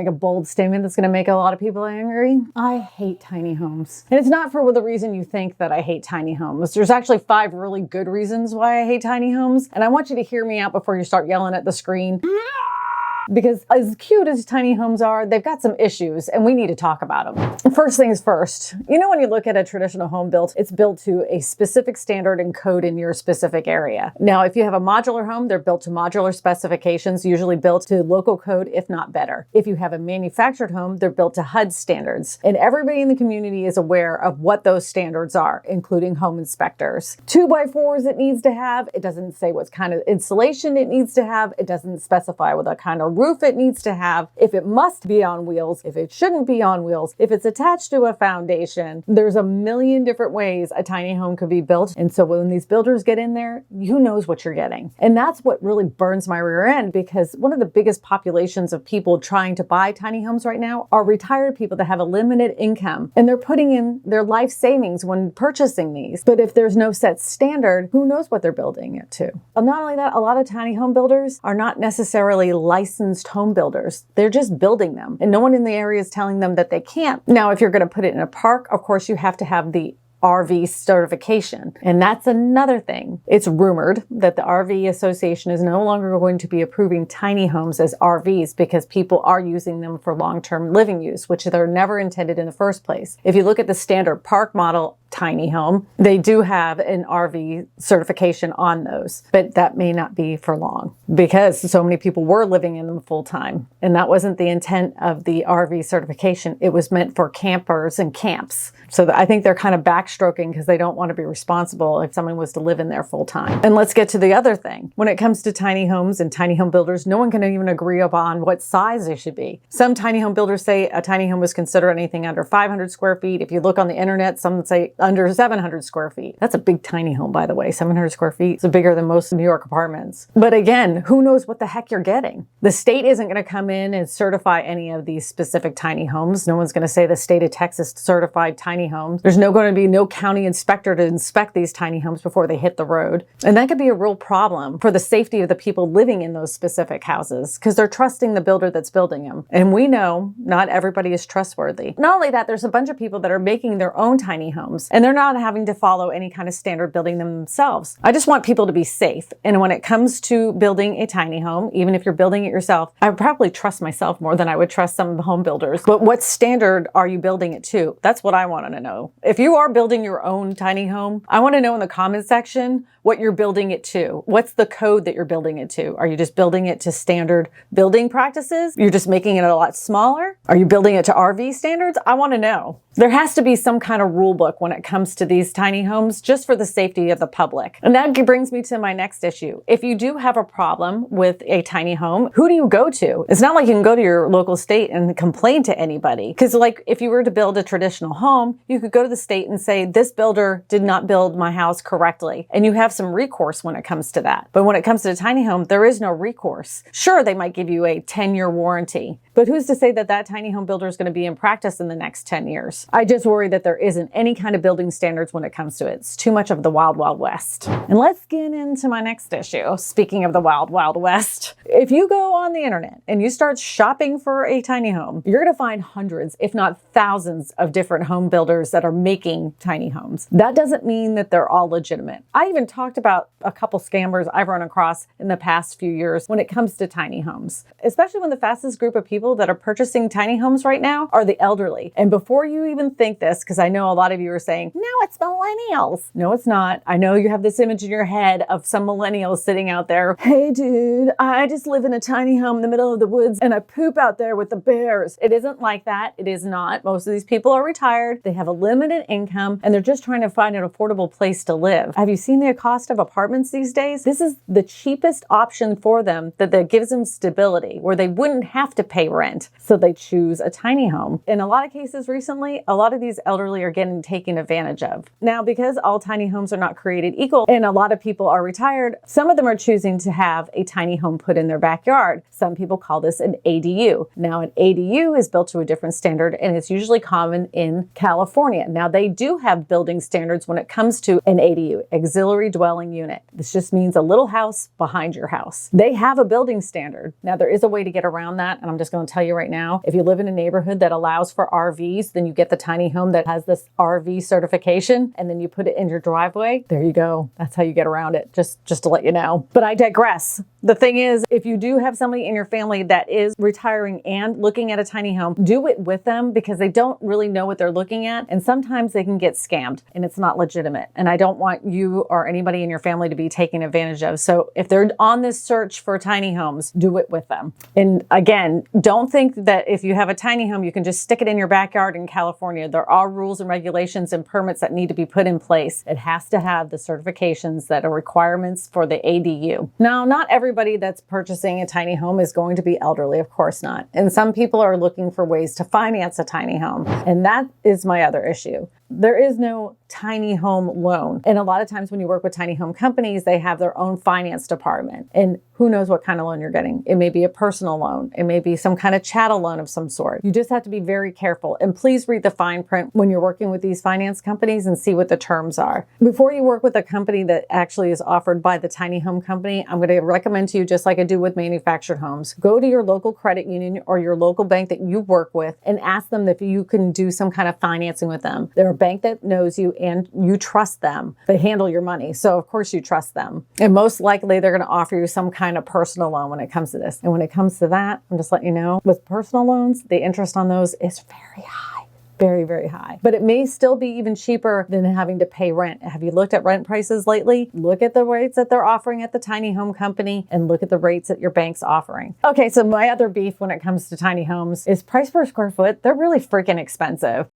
make a bold statement that's going to make a lot of people angry. I hate tiny homes. And it's not for the reason you think that I hate tiny homes. There's actually 5 really good reasons why I hate tiny homes. And I want you to hear me out before you start yelling at the screen. Because as cute as tiny homes are, they've got some issues and we need to talk about them. First things first, you know, when you look at a traditional home built, it's built to a specific standard and code in your specific area. Now, if you have a modular home, they're built to modular specifications, usually built to local code, if not better. If you have a manufactured home, they're built to HUD standards. And everybody in the community is aware of what those standards are, including home inspectors. 2x4s it needs to have. It doesn't say what kind of insulation it needs to have. It doesn't specify what kind of roof it needs to have, if it must be on wheels, if it shouldn't be on wheels, if it's attached to a foundation. There's a million different ways a tiny home could be built. And so when these builders get in there, who knows what you're getting? And that's what really burns my rear end, because one of the biggest populations of people trying to buy tiny homes right now are retired people that have a limited income, and they're putting in their life savings when purchasing these. But if there's no set standard, who knows what they're building it to? And not only that, a lot of tiny home builders are not necessarily licensed home builders. They're just building them. And no one in the area is telling them that they can't. Now, if you're going to put it in a park, of course, you have to have the RV certification. And that's another thing. It's rumored that the RV Association is no longer going to be approving tiny homes as RVs because people are using them for long-term living use, which they're never intended in the first place. If you look at the standard park model tiny home, they do have an RV certification on those, but that may not be for long because so many people were living in them full time. And that wasn't the intent of the RV certification. It was meant for campers and camps. So I think they're kind of backstroking because they don't want to be responsible if someone was to live in there full time. And let's get to the other thing. When it comes to tiny homes and tiny home builders, no one can even agree upon what size they should be. Some tiny home builders say a tiny home was considered anything under 500 square feet. If you look on the internet, some say under 700 square feet. That's a big tiny home, by the way. 700 square feet is bigger than most New York apartments. But again, who knows what the heck you're getting? The state isn't going to come in and certify any of these specific tiny homes. No one's going to say the state of Texas certified tiny homes. There's going to be no county inspector to inspect these tiny homes before they hit the road. And that could be a real problem for the safety of the people living in those specific houses because they're trusting the builder that's building them. And we know not everybody is trustworthy. Not only that, there's a bunch of people that are making their own tiny homes and they're not having to follow any kind of standard building them themselves. I just want people to be safe. And when it comes to building a tiny home, even if you're building it yourself, I would probably trust myself more than I would trust some of the home builders. But what standard are you building it to? That's what I want to know. If you are building your own tiny home, I want to know in the comments section what you're building it to. What's the code that you're building it to? Are you just building it to standard building practices? You're just making it a lot smaller? Are you building it to RV standards? I want to know. There has to be some kind of rule book when it comes to these tiny homes, just for the safety of the public. And that brings me to my next issue. If you do have a problem with a tiny home, who do you go to? It's not like you can go to your local state and complain to anybody. Because like if you were to build a traditional home, you could go to the state and say, this builder did not build my house correctly. And you have some recourse when it comes to that. But when it comes to a tiny home, there is no recourse. Sure, they might give you a 10-year warranty, but who's to say that that tiny home builder is going to be in practice in the next 10 years? I just worry that there isn't any kind of building standards when it comes to it. It's too much of the wild, wild west. And let's get into my next issue. Speaking of the wild, wild west, if you go on the internet and you start shopping for a tiny home, you're going to find hundreds, if not thousands of different home builders that are making tiny homes. That doesn't mean that they're all legitimate. I even talked about a couple scammers I've run across in the past few years when it comes to tiny homes, especially when the fastest group of people that are purchasing tiny homes right now are the elderly. And before you even think this, because I know a lot of you are saying, no, it's millennials. No, it's not. I know you have this image in your head of some millennials sitting out there. Hey, dude, I just live in a tiny home in the middle of the woods and I poop out there with the bears. It isn't like that. It is not. Most of these people are retired. They have a limited income and they're just trying to find an affordable place to live. Have you seen the cost of apartments these days? This is the cheapest option for them that gives them stability, where they wouldn't have to pay rent. So they choose a tiny home. In a lot of cases recently, a lot of these elderly are getting taken advantage of. Now, because all tiny homes are not created equal and a lot of people are retired, some of them are choosing to have a tiny home put in their backyard. Some people call this an ADU. Now, an ADU is built to a different standard and it's usually common in California. Now, they do have building standards when it comes to an ADU, auxiliary dwelling unit. This just means a little house behind your house. They have a building standard. Now, there is a way to get around that, and I'm just going I'll tell you right now, if you live in a neighborhood that allows for RVs, then you get the tiny home that has this RV certification, and then you put it in your driveway. There you go. That's how you get around it, just to let you know. But I digress. The thing is, if you do have somebody in your family that is retiring and looking at a tiny home, do it with them, because they don't really know what they're looking at. And sometimes they can get scammed and it's not legitimate. And I don't want you or anybody in your family to be taken advantage of. So if they're on this search for tiny homes, do it with them. And again, don't think that if you have a tiny home, you can just stick it in your backyard in California. There are rules and regulations and permits that need to be put in place. It has to have the certifications that are requirements for the ADU. Now, not everybody that's purchasing a tiny home is going to be elderly, of course not. And some people are looking for ways to finance a tiny home. And that is my other issue. There is no tiny home loan. And a lot of times when you work with tiny home companies, they have their own finance department. And who knows what kind of loan you're getting. It may be a personal loan. It may be some kind of chattel loan of some sort. You just have to be very careful. And please read the fine print when you're working with these finance companies and see what the terms are. Before you work with a company that actually is offered by the tiny home company, I'm going to recommend to you, just like I do with manufactured homes, go to your local credit union or your local bank that you work with and ask them if you can do some kind of financing with them. They're a bank that knows you and you trust them. They handle your money. So of course you trust them. And most likely they're going to offer you some kind of personal loan when it comes to this. And when it comes to that, I'm just letting you know, with personal loans, the interest on those is very high. Very, very high. But it may still be even cheaper than having to pay rent. Have you looked at rent prices lately? Look at the rates that they're offering at the tiny home company and look at the rates that your bank's offering. Okay, so my other beef when it comes to tiny homes is price per square foot. They're really freaking expensive.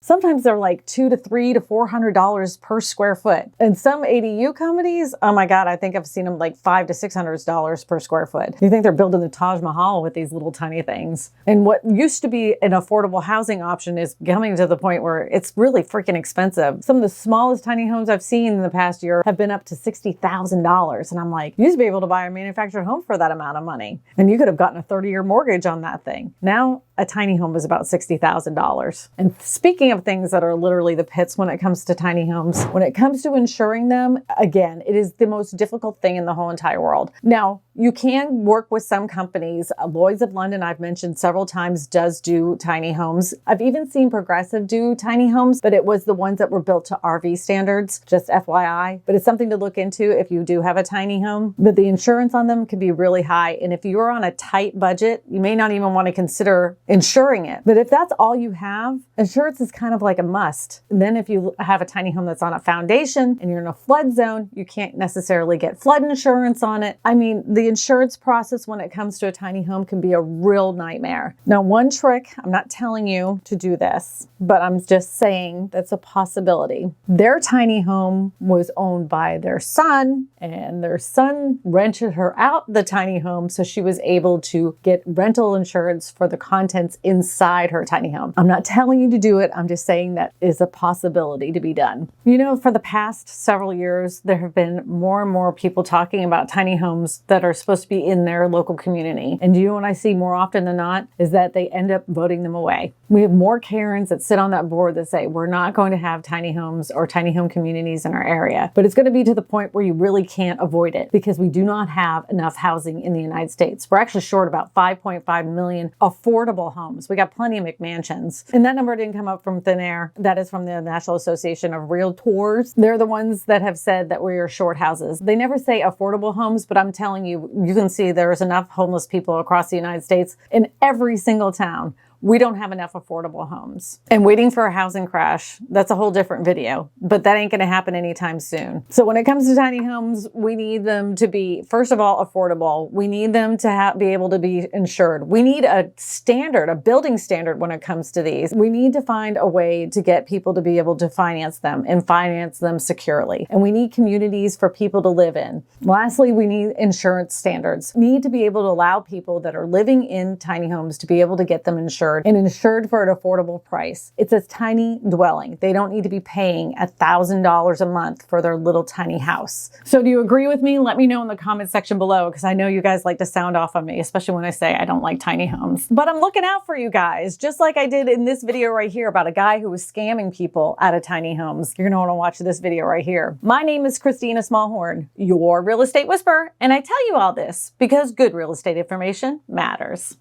Sometimes they're like $200 to $300 to $400 per square foot. And some ADU companies, oh my God, I think I've seen them like $500 to $600 per square foot. You think they're building the Taj Mahal with these little tiny things. And what used to be an affordable housing option is coming to the point where it's really freaking expensive. Some of the smallest tiny homes I've seen in the past year have been up to $60,000. And I'm like, you used to be able to buy a manufactured home for that amount of money. And you could have gotten a 30-year mortgage on that thing. Now, a tiny home is about $60,000. And speaking of things that are literally the pits when it comes to tiny homes, when it comes to insuring them, again, it is the most difficult thing in the whole entire world. Now, you can work with some companies. Lloyd's of London, I've mentioned several times, does do tiny homes. I've even seen Progressive do tiny homes, but it was the ones that were built to RV standards, just FYI. But it's something to look into if you do have a tiny home. But the insurance on them can be really high. And if you're on a tight budget, you may not even want to consider insuring it. But if that's all you have, insurance is kind of like a must. And then if you have a tiny home that's on a foundation and you're in a flood zone, you can't necessarily get flood insurance on it. I mean, the insurance process when it comes to a tiny home can be a real nightmare. Now, one trick, I'm not telling you to do this, but I'm just saying that's a possibility. Their tiny home was owned by their son, and their son rented her out the tiny home so she was able to get rental insurance for the contents inside her tiny home. I'm not telling you to do it. I'm just saying that is a possibility to be done. You know, for the past several years, there have been more and more people talking about tiny homes that are supposed to be in their local community. And you know what I see more often than not is that they end up voting them away. We have more Karens that sit on that board that say, we're not going to have tiny homes or tiny home communities in our area. But it's going to be to the point where you really can't avoid it because we do not have enough housing in the United States. We're actually short about 5.5 million affordable homes. We got plenty of McMansions. And that number didn't come up from thin air. That is from the National Association of Realtors. They're the ones that have said that we are short houses. They never say affordable homes, but I'm telling you, you can see there's enough homeless people across the United States in every single town. We don't have enough affordable homes. And waiting for a housing crash, that's a whole different video, but that ain't gonna happen anytime soon. So when it comes to tiny homes, we need them to be, first of all, affordable. We need them to be able to be insured. We need a standard, a building standard when it comes to these. We need to find a way to get people to be able to finance them and finance them securely. And we need communities for people to live in. Lastly, we need insurance standards. We need to be able to allow people that are living in tiny homes to be able to get them insured and insured for an affordable price. It's a tiny dwelling. They don't need to be paying $1,000 a month for their little tiny house. So do you agree with me? Let me know in the comment section below because I know you guys like to sound off on me, especially when I say I don't like tiny homes. But I'm looking out for you guys, just like I did in this video right here about a guy who was scamming people out of tiny homes. You're gonna wanna watch this video right here. My name is Kristina Smallhorn, your real estate whisperer, and I tell you all this because good real estate information matters.